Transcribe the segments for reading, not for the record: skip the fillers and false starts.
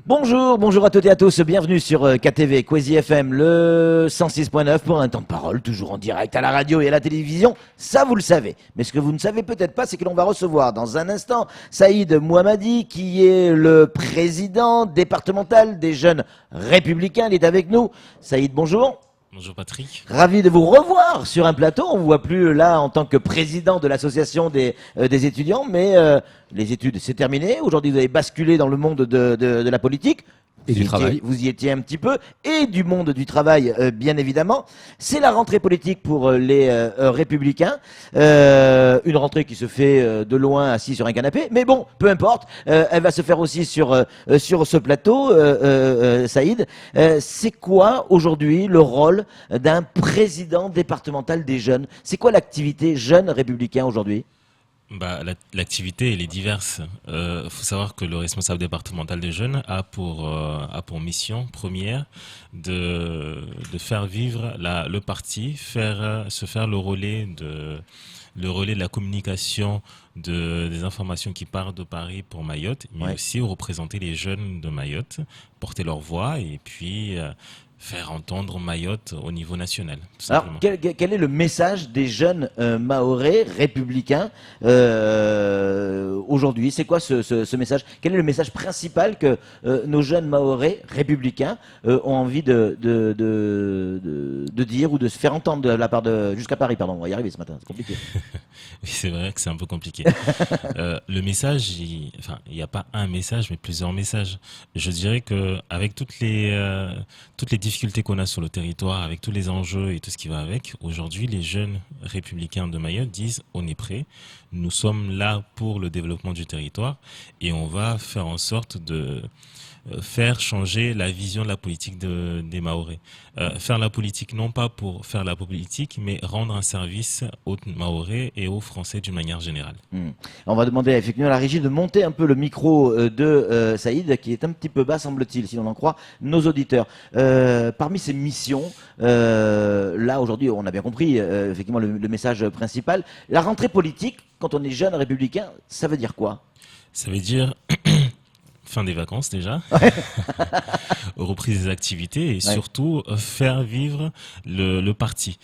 Bonjour à toutes et à tous, bienvenue sur KTV, Kwezi FM, le 106.9 pour un temps de parole, toujours en direct à la radio et à la télévision, ça vous le savez. Mais ce que vous ne savez peut-être pas, c'est que l'on va recevoir dans un instant Saïd Mohammadi, qui est le président départemental des jeunes républicains, il est avec nous. Saïd, bonjour. Bonjour Patrick. Ravi de vous revoir sur un plateau. On ne vous voit plus là en tant que président de l'association des étudiants, mais les études, c'est terminé. Aujourd'hui, vous avez basculé dans le monde de la politique. Et du travail. Vous y étiez un petit peu, et du monde du travail, bien évidemment. C'est la rentrée politique pour les Républicains. Une rentrée qui se fait de loin, assis sur un canapé. Mais bon, peu importe. Elle va se faire aussi sur ce plateau, Saïd. C'est quoi aujourd'hui le rôle d'un président départemental des jeunes? C'est quoi l'activité jeunes républicains aujourd'hui? L'activité, elle est diverse. Faut savoir que le responsable départemental des jeunes a pour mission première de faire vivre le parti, se faire le relais de la communication des informations qui partent de Paris pour Mayotte, mais aussi représenter les jeunes de Mayotte, porter leur voix et puis faire entendre Mayotte au niveau national. Alors, quel est le message des jeunes mahorais républicains aujourd'hui? C'est quoi ce message? Quel est le message principal que nos jeunes mahorais républicains ont envie de dire ou de se faire entendre de la part de... Jusqu'à Paris, pardon, on va y arriver ce matin, c'est compliqué. Oui, c'est vrai que c'est un peu compliqué. Le message, il n'y a pas un message, mais plusieurs messages. Je dirais que avec toutes les difficultés qu'on a sur le territoire, avec tous les enjeux et tout ce qui va avec, aujourd'hui, les jeunes républicains de Mayotte disent on est prêts, nous sommes là pour le développement du territoire et on va faire en sorte de faire changer la vision de la politique des Mahorais. Faire la politique, non pas pour faire la politique, mais rendre un service aux Mahorais et aux Français d'une manière générale. On va demander effectivement à la régie de monter un peu le micro de Saïd, qui est un petit peu bas, semble-t-il, si l'on en croit nos auditeurs. Parmi ces missions, là aujourd'hui, on a bien compris effectivement le message principal. La rentrée politique, quand on est jeune républicain, ça veut dire quoi? Ça veut dire... fin des vacances déjà, reprise des activités et surtout faire vivre le parti.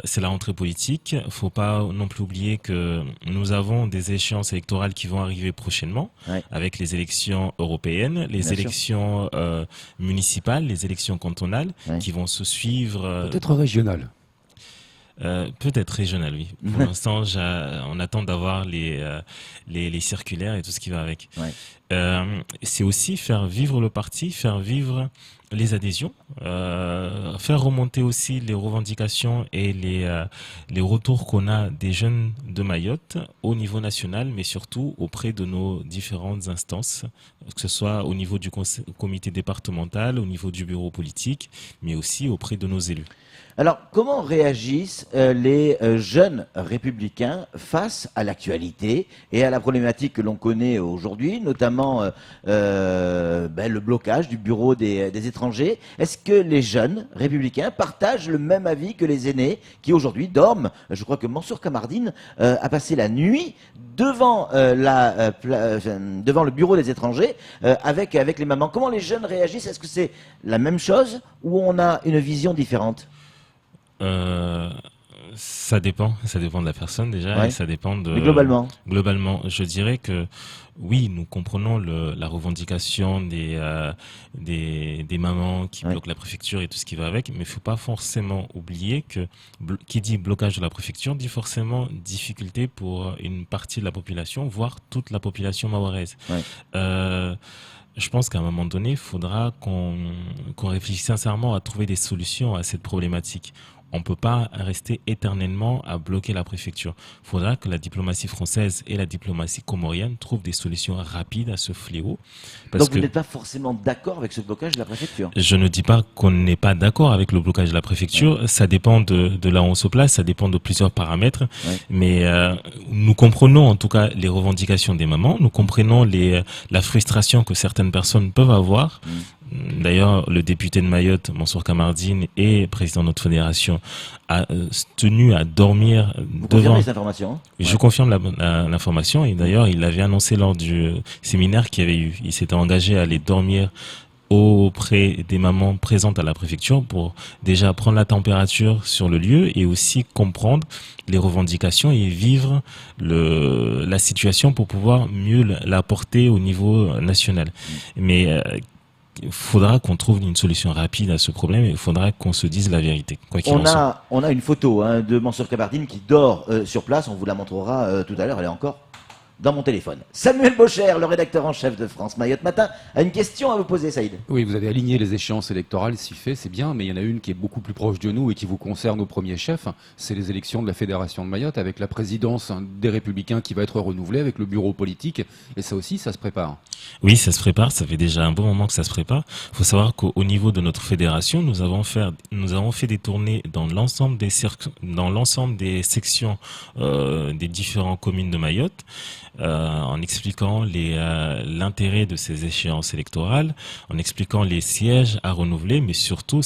C'est la rentrée politique. Faut pas non plus oublier que nous avons des échéances électorales qui vont arriver prochainement avec les élections européennes, les élections municipales, les élections cantonales qui vont se suivre. Peut-être régionales. Peut-être régional, oui. Pour l'instant, on attend d'avoir les circulaires et tout ce qui va avec. C'est aussi faire vivre le parti, faire vivre les adhésions, faire remonter aussi les revendications et les retours qu'on a des jeunes de Mayotte au niveau national, mais surtout auprès de nos différentes instances, que ce soit au niveau du comité départemental, au niveau du bureau politique, mais aussi auprès de nos élus. Alors, comment réagissent les jeunes républicains face à l'actualité et à la problématique que l'on connaît aujourd'hui, notamment le blocage du bureau des étrangers? Est-ce que les jeunes républicains partagent le même avis que les aînés qui aujourd'hui dorment? Je crois que Mansour Kamardine a passé la nuit devant devant le bureau des étrangers avec les mamans. Comment les jeunes réagissent? Est-ce que c'est la même chose ou on a une vision différente? Ça dépend de la personne déjà et ça dépend de... Mais globalement, je dirais que oui, nous comprenons la revendication des mamans qui bloquent la préfecture et tout ce qui va avec, mais il faut pas forcément oublier que qui dit blocage de la préfecture dit forcément difficulté pour une partie de la population, voire toute la population mahoraise. Je pense qu'à un moment donné, il faudra qu'on réfléchisse sincèrement à trouver des solutions à cette problématique. On ne peut pas rester éternellement à bloquer la préfecture. Il faudra que la diplomatie française et la diplomatie comorienne trouvent des solutions rapides à ce fléau. Donc vous n'êtes pas forcément d'accord avec ce blocage de la préfecture? Je ne dis pas qu'on n'est pas d'accord avec le blocage de la préfecture. Ça dépend de là où on se place, ça dépend de plusieurs paramètres. Mais nous comprenons en tout cas les revendications des mamans, nous comprenons la frustration que certaines personnes peuvent avoir. D'ailleurs, le député de Mayotte, Mansour Kamardine, et président de notre fédération, a tenu à dormir Vous devant. confirmez cette information? Je confirme l'information, et d'ailleurs, il l'avait annoncé lors du séminaire qu'il y avait eu. Il s'était engagé à aller dormir auprès des mamans présentes à la préfecture pour déjà prendre la température sur le lieu et aussi comprendre les revendications et vivre la situation pour pouvoir mieux la porter au niveau national. Mais il faudra qu'on trouve une solution rapide à ce problème et il faudra qu'on se dise la vérité, quoi qu'il en soit. On a une photo de Mansour Kamardine qui dort sur place, on vous la montrera tout à l'heure, elle est encore dans mon téléphone. Samuel Bocher, le rédacteur en chef de France Mayotte Matin, a une question à vous poser, Saïd. Oui, vous avez aligné les échéances électorales, si fait, c'est bien, mais il y en a une qui est beaucoup plus proche de nous et qui vous concerne au premier chef, c'est les élections de la Fédération de Mayotte, avec la présidence des Républicains qui va être renouvelée, avec le bureau politique, et ça aussi, ça se prépare. Oui, ça se prépare, ça fait déjà un bon moment que ça se prépare. Il faut savoir qu'au niveau de notre fédération, nous avons fait des tournées dans l'ensemble des sections des différentes communes de Mayotte, en expliquant l'intérêt de ces échéances électorales, en expliquant les sièges à renouveler, mais surtout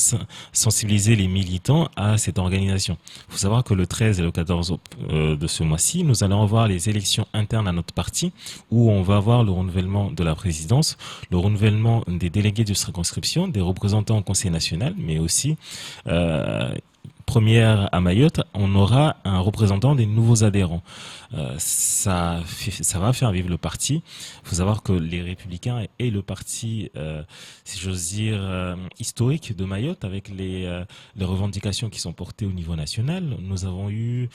sensibiliser les militants à cette organisation. Il faut savoir que le 13 et le 14 de ce mois-ci, nous allons avoir les élections internes à notre parti, où on va avoir le renouvellement de la présidence, le renouvellement des délégués de circonscription, des représentants au Conseil national, mais aussi première à Mayotte, on aura un représentant des nouveaux adhérents. Ça va faire vivre le parti. Il faut savoir que les Républicains est le parti, si j'ose dire, historique de Mayotte, avec les revendications qui sont portées au niveau national. Nous avons eu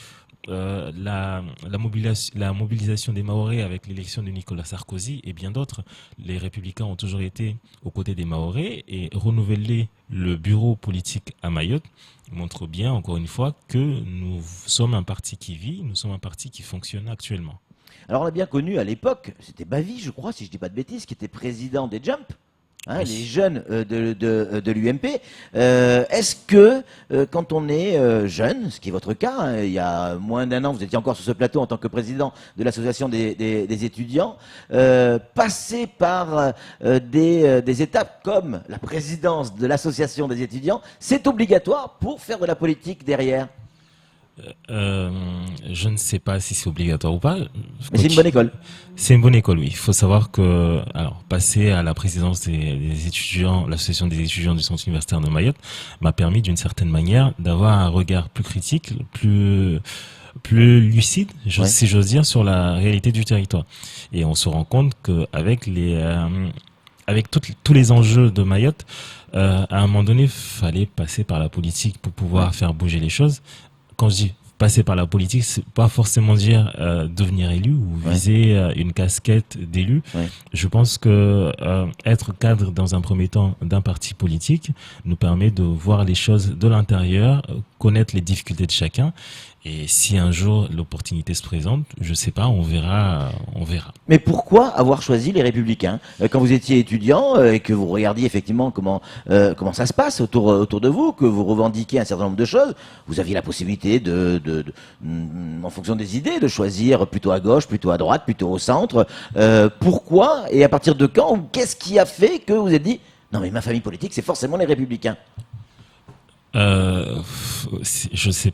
la mobilisation des Mahorais avec l'élection de Nicolas Sarkozy et bien d'autres. Les Républicains ont toujours été aux côtés des Mahorais et renouveler le bureau politique à Mayotte montre bien, encore une fois, que nous sommes un parti qui vit, nous sommes un parti qui fonctionne actuellement. Alors on a bien connu à l'époque, c'était Bavy, je crois, si je dis pas de bêtises, qui était président des Jump. Hein, Oui. les jeunes de l'UMP. Est-ce que quand on est jeune, ce qui est votre cas, hein, il y a moins d'un an, vous étiez encore sur ce plateau en tant que président de l'association des étudiants, passer par des étapes comme la présidence de l'association des étudiants, c'est obligatoire pour faire de la politique derrière? Je ne sais pas si c'est obligatoire ou pas. Mais c'est une bonne école. C'est une bonne école, oui. Il faut savoir que, alors, passer à la présidence des étudiants, l'association des étudiants du Centre universitaire de Mayotte, m'a permis d'une certaine manière d'avoir un regard plus critique, plus lucide, si j'ose dire, sur la réalité du territoire. Et on se rend compte qu'avec avec tous les enjeux de Mayotte, à un moment donné, il fallait passer par la politique pour pouvoir faire bouger les choses. Quand je dis passer par la politique, c'est pas forcément dire devenir élu ou viser une casquette d'élu. Ouais. Je pense que être cadre dans un premier temps d'un parti politique nous permet de voir les choses de l'intérieur, connaître les difficultés de chacun. Et si un jour l'opportunité se présente, je sais pas, on verra. Mais pourquoi avoir choisi les Républicains quand vous étiez étudiant et que vous regardiez effectivement comment ça se passe autour de vous, que vous revendiquez un certain nombre de choses, vous aviez la possibilité en fonction des idées, de choisir plutôt à gauche, plutôt à droite, plutôt au centre. Pourquoi et à partir de quand, ou qu'est-ce qui a fait que vous êtes dit non mais ma famille politique c'est forcément les Républicains? Je sais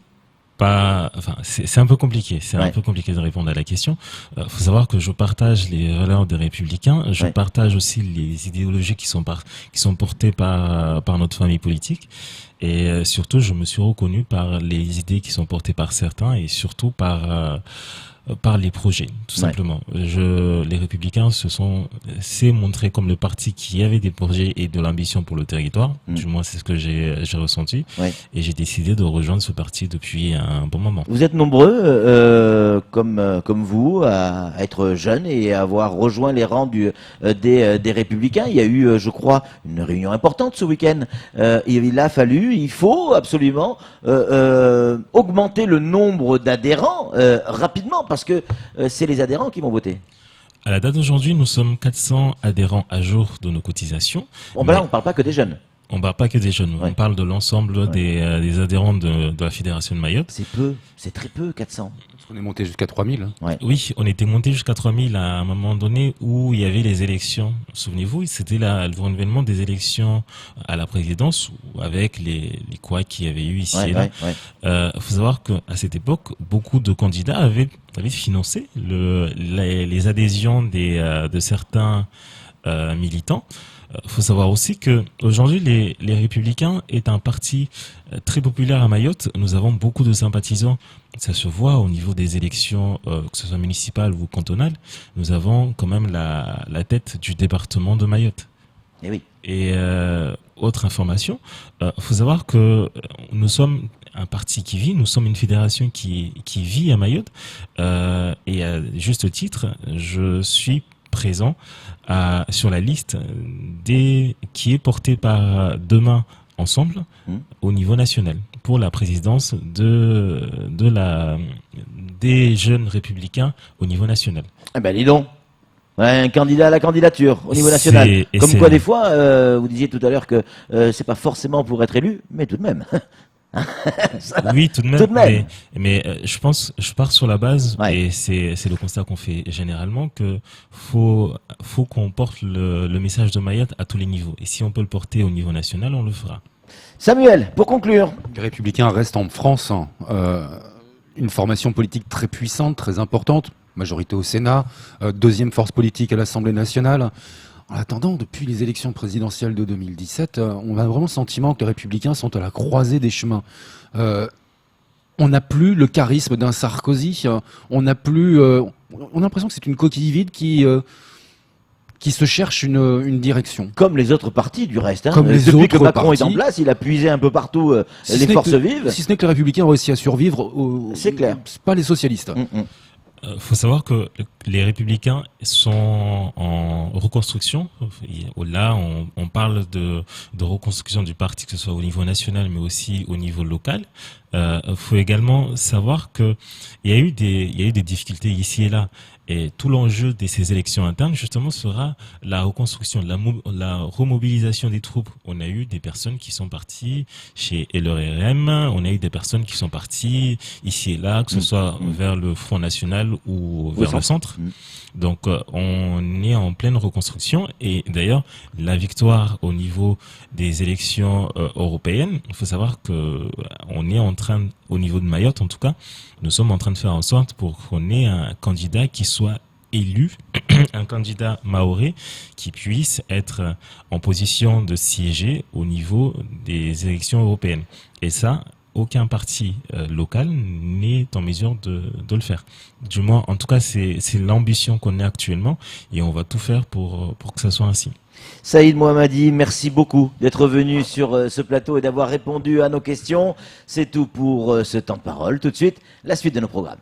pas, enfin, c'est un peu compliqué. C'est un peu compliqué de répondre à la question. Faut savoir que je partage les valeurs des Républicains. Je partage aussi les idéologies qui sont portées par notre famille politique. Et surtout, je me suis reconnu par les idées qui sont portées par certains et surtout par les projets, tout simplement. Les Républicains s'est montré comme le parti qui avait des projets et de l'ambition pour le territoire. Du moins, c'est ce que j'ai ressenti. Et j'ai décidé de rejoindre ce parti depuis un bon moment. Vous êtes nombreux, comme vous, à être jeunes et à avoir rejoint les rangs des Républicains. Il y a eu, je crois, une réunion importante ce week-end. Il faut absolument augmenter le nombre d'adhérents rapidement parce que c'est les adhérents qui vont voter. À la date d'aujourd'hui, nous sommes 400 adhérents à jour de nos cotisations. Bon, ben là, on ne parle pas que des jeunes. On parle pas que des jeunes, Ouais. on parle de l'ensemble Ouais. des adhérents de la Fédération de Mayotte. C'est peu, c'est très peu, 400. Parce qu'on est monté jusqu'à 3000. Hein. Oui, on était monté jusqu'à 3000 à un moment donné où il y avait les élections. Souvenez-vous, c'était le renouvellement des élections à la présidence avec les couacs qu'il y avait eu ici et là. Faut savoir qu'à cette époque, beaucoup de candidats avaient financé les adhésions de certains militants. Faut savoir aussi que aujourd'hui les Républicains est un parti très populaire à Mayotte. Nous avons beaucoup de sympathisants. Ça se voit au niveau des élections, que ce soit municipales ou cantonales. Nous avons quand même la tête du département de Mayotte. Et oui. Et autre information, faut savoir que nous sommes un parti qui vit, nous sommes une fédération qui vit à Mayotte. Et à juste titre, je suis présent sur la liste qui est portée par Demain Ensemble au niveau national pour la présidence des jeunes républicains au niveau national. Eh ben, dis donc. Ouais, un candidat à la candidature au niveau national. Comme quoi, des fois, vous disiez tout à l'heure que c'est pas forcément pour être élu, mais tout de même. Oui, tout de même. Mais je pars sur la base, et c'est le constat qu'on fait généralement, que faut qu'on porte le message de Mayotte à tous les niveaux. Et si on peut le porter au niveau national, on le fera. Samuel, pour conclure. Les Républicains restent en France une formation politique très puissante, très importante, majorité au Sénat, deuxième force politique à l'Assemblée nationale. En attendant, depuis les élections présidentielles de 2017, on a vraiment le sentiment que les Républicains sont à la croisée des chemins. On n'a plus le charisme d'un Sarkozy, on a l'impression que c'est une coquille vide qui se cherche une direction. Comme les autres partis, du reste. Hein. Comme depuis que Macron est en place, il a puisé un peu partout les forces vives. Si ce n'est que les Républicains ont réussi à survivre, c'est clair. C'est pas les socialistes. Faut savoir que les Républicains sont en reconstruction. Là, on parle de reconstruction du parti, que ce soit au niveau national, mais aussi au niveau local. Faut également savoir que il y a eu des difficultés ici et là. Et tout l'enjeu de ces élections internes, justement, sera la reconstruction, la remobilisation des troupes. On a eu des personnes qui sont parties chez LRRM, on a eu des personnes qui sont parties ici et là, que ce soit vers le Front National ou vers le centre. Donc, on est en pleine reconstruction. Et d'ailleurs, la victoire au niveau des élections européennes, il faut savoir que on est en train, au niveau de Mayotte en tout cas, nous sommes en train de faire en sorte pour qu'on ait un candidat qui soit élu, un candidat mahorais qui puisse être en position de siéger au niveau des élections européennes. Et ça, aucun parti local n'est en mesure de le faire. Du moins, en tout cas, c'est l'ambition qu'on a actuellement et on va tout faire pour que ça soit ainsi. Saïd Mohammadi, merci beaucoup d'être venu sur ce plateau et d'avoir répondu à nos questions. C'est tout pour ce temps de parole. Tout de suite, la suite de nos programmes.